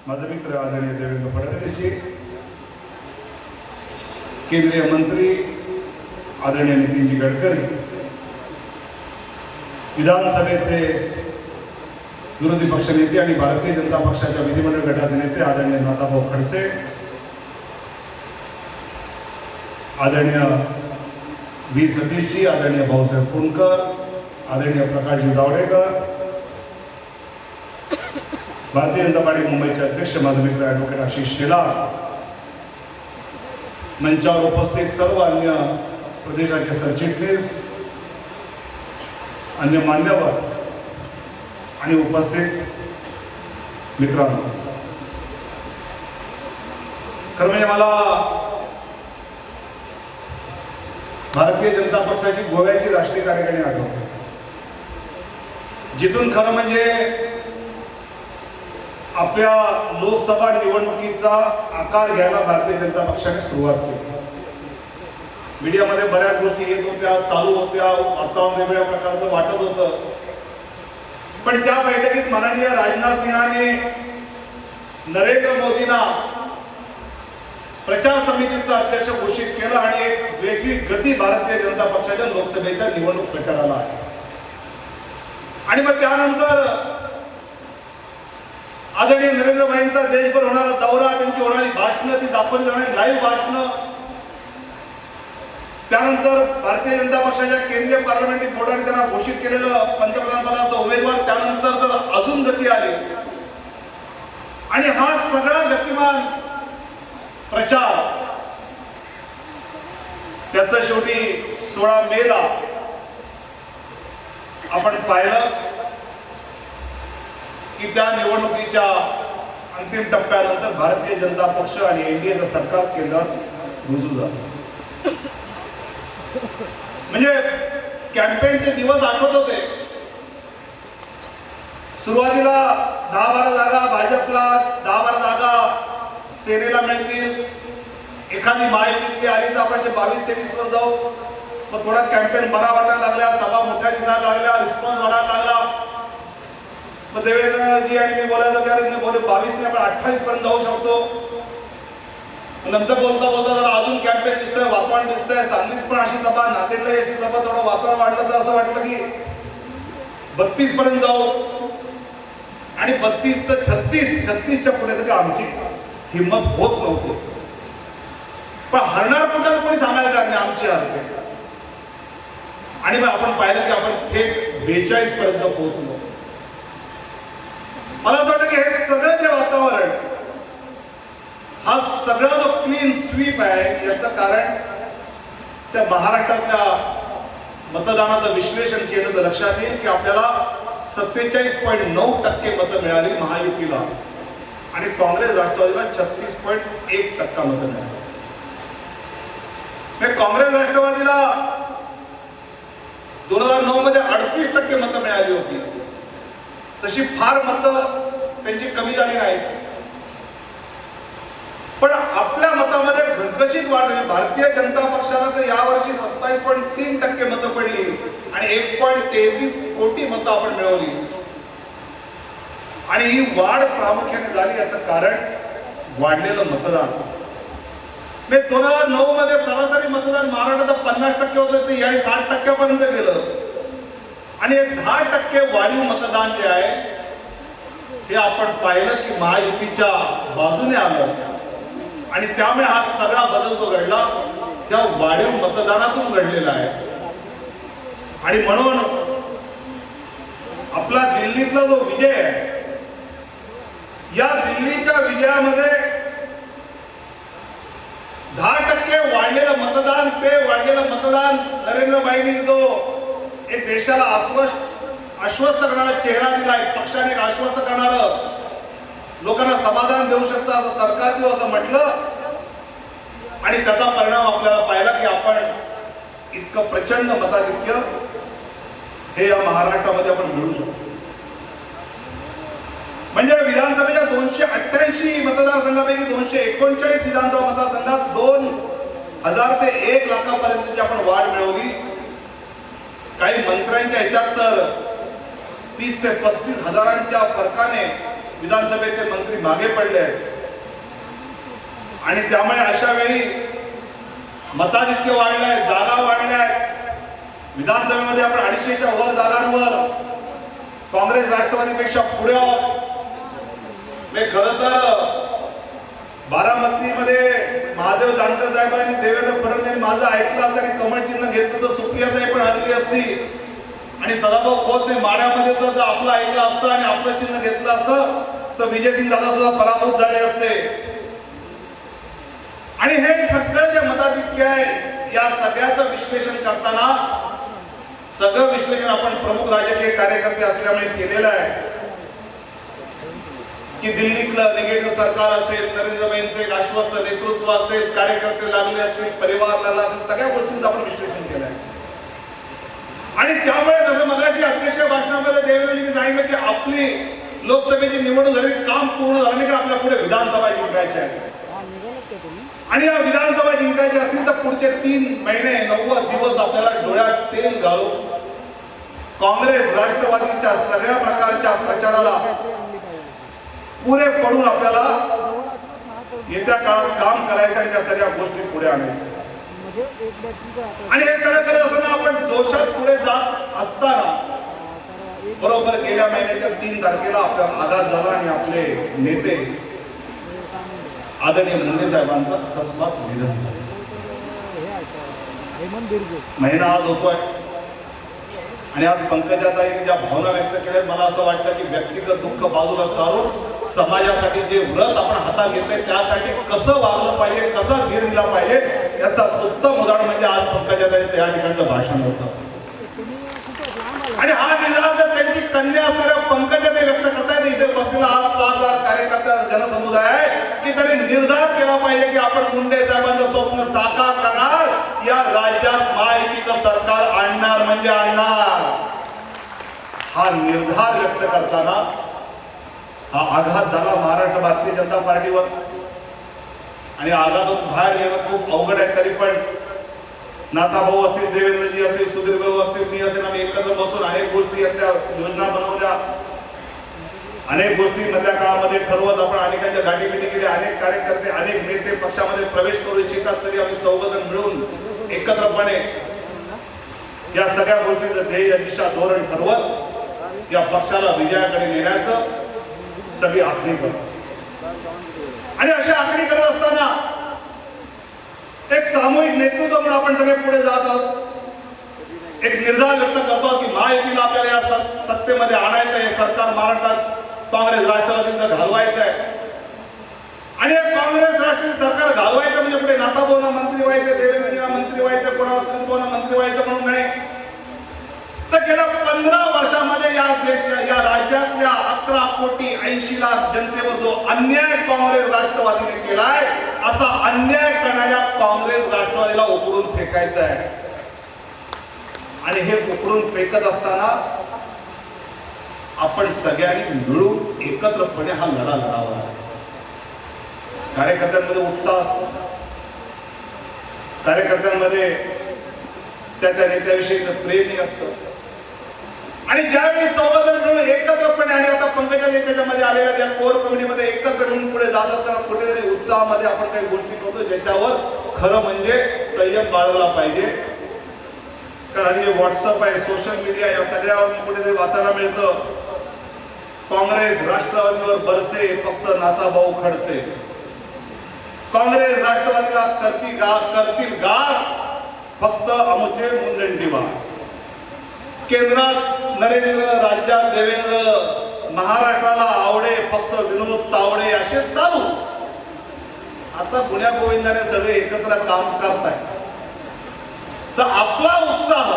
माझे मित्र आदरणीय देवेंद्र फडणवीसजी, केंद्रीय मंत्री आदरणीय नितीनजी गडकरी, विधानसभेचे विरोधी पक्ष नेते आणि भारतीय जनता पक्षाच्या विधिमंडळ गटाचे नेते आदरणीय नाथाभाऊ खडसे, आदरणीय व्ही सतीशजी, आदरणीय भाऊसाहेब फुंडकर, आदरणीय प्रकाशजी जावडेकर, भारतीय जनता पार्टी मुंबईचे अध्यक्ष माझे मित्र ॲडव्होकेट आशिष शेलार, मंचावर उपस्थित सर्व अन्य प्रदेशाचे सरचिटणीस, अन्य मान्यवर आणि उपस्थित मित्रांनो, खरं म्हणजे मला भारतीय जनता पक्षाची गोव्याची राष्ट्रीय कार्यकारिणी आठवते, जिथून खरं म्हणजे आपल्या लोकसभा निवडणुकीचा आकार घ्यायला भारतीय जनता पक्षाने सुरुवात केली. मीडियामध्ये बऱ्याच गोष्टी येत होत्या, चालू होत्या, वातावरण वेगवेगळ्या प्रकारचं वाटत होतं. पण त्या बैठकीत माननीय राजनाथ सिंहाने नरेंद्र मोदींना प्रचार समितीचा अध्यक्ष घोषित केलं आणि एक वेगळी गती भारतीय जनता पक्षाच्या लोकसभेच्या निवडणूक प्रचाराला आहे. आणि मग त्यानंतर आदरणीय नरेंद्र मोदींचा देशभर होणारा दौरा, त्यांची होणारी भाषणं, ती दाखवली जाणारी लाईव्ह भाषणं, त्यानंतर भारतीय जनता पक्षाच्या केंद्रीय पार्लमेंटरी बोर्डाने त्यांना घोषित केलेलं पंतप्रधान पदाचा उमेदवार, त्यानंतर तर अजून गती आली. आणि हा सगळा गतिमान प्रचार त्याचं शेवटी 16 मेला आपण पाहिलं की त्या निवडणुकीच्या अंतिम टप्प्यानंतर भारतीय जनता पक्ष आणि एनडीएचं सरकार केंद्रात रुजू झालं. म्हणजे कॅम्पेनचे दिवस आठवत होते. सुरुवातीला 10-12 जागा भाजपला, 10-12 जागा सेनेला मिळतील, एखादी महायुती आली तर आपण 22-23 वर जाऊ. मग थोडा कॅम्पेन बरा वाटायला लागला, सभा मोठ्या दिसायला लागल्या, रिस्पॉन्स वाढायला लागला. मग देवेंद्रजी आणि मी बोलायचं त्याला बोलले 22 ने आपण 28 पर्यंत जाऊ शकतो. नंतर बोलता बोलता जरा अजून कॅम्पेन दिसतोय, वातावरण दिसतंय. सांगलीत पण अशी सभा, नांदेडला याची सभा, थोडं वातावरण वाढलं तर असं वाटलं की 32 पर्यंत जाऊ. आणि 32 ते 36च्या पुढे तरी आमची हिंमत होत नव्हती. पण हरणार कुठं कोणी सांगायला कारण आमची हरते. आणि मग आपण पाहिलं की आपण थेट 42 पर्यंत पोहोचलो. मला असं वाटतं की हे सगळं जे वातावरण, हा सगळा जो क्लीन स्वीप आहे, याचं कारण त्या महाराष्ट्रातल्या मतदानाचं विश्लेषण केलं तर लक्षात येईल की आपल्याला 47.9% मतं मिळाली महायुतीला आणि काँग्रेस राष्ट्रवादीला 36.1% मतं मिळाली. काँग्रेस राष्ट्रवादीला 2009 मध्ये 38% मतं मिळाली होती. तशी फार मतं त्यांची कमी झाली नाहीत. पण आपल्या मतामध्ये घसघशीत वाढ झाली. भारतीय जनता पक्षाला तर यावर्षी 27.3% मतं पडली आणि 1.23 कोटी मतं आपण मिळवली. आणि ही वाढ प्रामुख्याने झाली, याचं कारण वाढलेलं मतदान. 2009 मध्ये सरासरी मतदान महाराष्ट्रात 50% होतं, ते यावेळी 60% पर्यंत गेलं. आणि 10% वाढीव मतदान जे आहे हे आपण पाहिलं की महायुतीच्या बाजूने आलं. आणि त्यामुळे हा सगळा बदल जो घडला त्या वाढीव मतदानातून घडलेला आहे. आणि म्हणून आपला दिल्लीतला जो विजय आहे, या दिल्लीच्या विजयामध्ये 10% वाढलेलं मतदान, ते वाढलेलं मतदान नरेंद्र मोदींनी जो एक देशाला आश्वस्त करणारा चेहरा दिला, एक पक्षाने एक आश्वस्त करणारं, लोकांना समाधान देऊ शकतं असं सरकार देऊ असं म्हटलं. आणि त्याचा परिणाम आपल्याला पाहिला की आपण इतकं प्रचंड मताधिक्य हे या महाराष्ट्रामध्ये आपण मिळू शकतो. म्हणजे विधानसभेच्या 288 मतदारसंघापैकी 239 विधानसभा मतदारसंघात 2000 ते 1 लाखापर्यंतची आपण वाढ मिळवली. काही मंत्र्यांच्या ह्याच्यात तर 30 ते 35 हजारांच्या फरकाने विधानसभेचे मंत्री मागे पडले आहेत आणि त्यामुळे अशा वेळी मताधिक्य वाढलंय, जागा वाढल्या आहेत. विधानसभेमध्ये आपण 250च्या वर जागांवर काँग्रेस राष्ट्रवादीपेक्षा पुढे आहोत. खरं तर बारामतीमध्ये महादेव जानकर साहेबांनी देवेंद्र फडणवीस यांनी माझं ऐकलं असतं आणि कमळ चिन्ह घेतलं तर सुप्रियाताई पण हरली असती आणि सदाभाऊ खोतने माड्यामध्ये सुद्धा आपलं ऐकलं असतं आणि आपलं चिन्ह घेतलं असतं तर विजयसिंग दादा सुद्धा पराभूत झाले असते. आणि हे सगळं जे मताधिक्य आहे या सगळ्याचं विश्लेषण करताना सगळं विश्लेषण आपण प्रमुख राजकीय कार्यकर्ते असल्यामुळे केलेलं आहे की दिल्लीतलं निगेटिव्ह सरकार असेल, नरेंद्रभाईंचं एक आश्वस्त नेतृत्व असेल, कार्यकर्ते लागले असतील, परिवार लागला असेल, सगळ्या गोष्टींचं आपण विश्लेषण केलं आहे. आणि त्यामुळे जसं मगाशी अध्यक्ष भाषणामध्ये देवेंद्रजींनी सांगितलं की आपली लोकसभेची निवडणूक झाली, काम पूर्ण झालं नाही की आपल्या पुढे विधानसभा जिंकायची आहे आणि या विधानसभा जिंकायची असतील तर पुढचे 3 महिने 90 दिवस आपल्याला डोळ्यात तेल घालून काँग्रेस राष्ट्रवादीच्या सगळ्या प्रकारच्या प्रचाराला पुरे पडून आपल्याला येत्या काळात काम करायचं आणि त्या सगळ्या गोष्टी पुढे आणायच्या. आणि हे सगळं करत असताना आपण जोशात पुढे जात असताना बरोबर गेल्या महिन्याच्या 3 तारखेला आपला आघात झाला आणि आपले नेते आदरणीय मुंडे साहेबांचा अकस्मात निधन झालं. महिना आज होतोय आणि आज पंकजाताईंनी ज्या भावना व्यक्त केल्या मला असं वाटतं की व्यक्तिगत दुःख बाजूला सारून समाजासाठी जे व्रत आपण हातात घेतलंय त्यासाठी कसं वागलं पाहिजे, कसा धीर दिला पाहिजे याचा उत्तम उदाहरण म्हणजे आज पंकजाताईंचं या ठिकाणचं भाषण होतं. आणि हा निर्धार जर त्यांची कन्या असणाऱ्या पंकजाताई व्यक्त करतायत इथे बसलेला हा 5,000 कार्यकर्त्याचा जनसमुदाय आहे की त्यांनी निर्धार केला पाहिजे की आपण मुंडे साहेबांचं स्वप्न साकार करणार, या राज्यात महायुतीचं सरकार आणणार म्हणजे आणणार. हा निर्धार व्यक्त करताना हा आघात झाला महाराष्ट्र भारतीय जनता पार्टीवर आणि आघातातून बाहेर येणं खूप अवघड आहे. तरी पण नाथाभाऊ असतील, देवेंद्रजी असतील, सुधीर भाऊ असतील, मी असेल, आम्ही एकत्र बसून अनेक गोष्टी यातल्या योजना बनवल्या, अनेक गोष्टी मधल्या काळामध्ये ठरवत आपण अनेकांच्या गाठीभेटी केल्या. अनेक कार्यकर्ते, अनेक नेते पक्षामध्ये प्रवेश करू इच्छितात तरी आम्ही 14 जण मिळून एकत्रपणे या सगळ्या गोष्टींचं ध्येय, दिशा, धोरण ठरवत या पक्षाला विजयाकडे नेण्याचं सगळी आखणी करतो. आणि अशी आखणी करत असताना एक सामूहिक नेतृत्व म्हणून आपण सगळे पुढे जात आहोत. एक निर्धार व्यक्त करतो की महायुतीला आपल्याला या सत्तेमध्ये आणायचं आहे, सरकार महाराष्ट्रात काँग्रेस राष्ट्रवादीचं घालवायचं आहे. आणि काँग्रेस राष्ट्रवादी सरकार घालवायचं म्हणजे कुठे नाथाभाऊंना मंत्री व्हायचे, देवेंद्रजींना मंत्री व्हायचं, कोणाला सुनीलभाऊंना मंत्री व्हायचं म्हणून नाही, तर गेल्या 15 वर्षामध्ये या राज्यातल्या 11 कोटी 80 लाख जनतेवर जो अन्याय काँग्रेस राष्ट्रवादीने केलाय असा अन्याय करणाऱ्या काँग्रेस राष्ट्रवादीला उकळून फेकायचं आहे. आणि हे उकळून फेकत असताना आपण सगळ्यांनी मिळून एकत्रपणे हा लढा लढावा. कार्यकर्त्यांमध्ये उत्साह असतो, कार्यकर्त्यांमध्ये त्या नेत्याविषयीचं प्रेमही असतं. आणि ज्यावेळी 14 जण मिळून एकत्रपणे आणि आता पंकजा त्याच्यामध्ये आलेल्या त्या कोर कमिटीमध्ये एकत्र मिळून पुढे जात असताना कुठेतरी उत्साहामध्ये आपण काही गोष्टी करतो ज्याच्यावर खरं म्हणजे संयम बाळगला पाहिजे. कारण जे व्हॉट्सअप आहे, सोशल मीडिया, या सगळ्यावर कुठेतरी वाचायला मिळतं काँग्रेस राष्ट्रवादीवर बरसे फक्त नाथाभाऊ खडसे, काँग्रेस राष्ट्रवादीला करतील गार फक्त अमुचे मुनगंटीवार, केंद्रात नरेंद्र, राज्यात देवेंद्र, महाराष्ट्राला आवडे फक्त विनोद तावडे, असे चालू. आता गुण्या गोविंदाने सगळे एकत्र काम करताय तर आपला उत्साह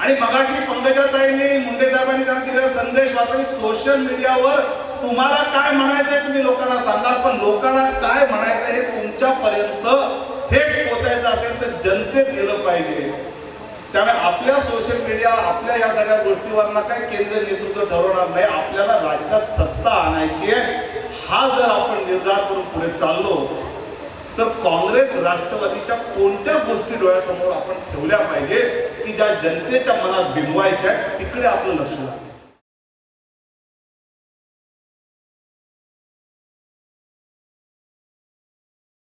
आणि मगाशी पंकजाताईंनी, मुंडे साहेबांनी त्यांना दिलेला संदेश वाचला की सोशल मीडियावर तुम्हाला काय म्हणायचंय तुम्ही लोकांना सांगाल, पण लोकांना काय म्हणायचं हे तुमच्यापर्यंत थेट पोहोचायचं असेल तर जनतेत गेलं पाहिजे. त्यामुळे आपल्या सोशल मीडिया, आपल्या या सगळ्या गोष्टीवर काय केंद्रीय नेतृत्व ठरवणार नाही, आपल्याला राज्यात सत्ता आणायची आहे. हा जर आपण निर्धार करून पुढे चाललो तर काँग्रेस राष्ट्रवादीच्या कोणत्या गोष्टी डोळ्यासमोर आपण ठेवल्या पाहिजे की ज्या जनतेच्या मनात बिंबवायच्या आहेत तिकडे आपलं लक्ष लागतं.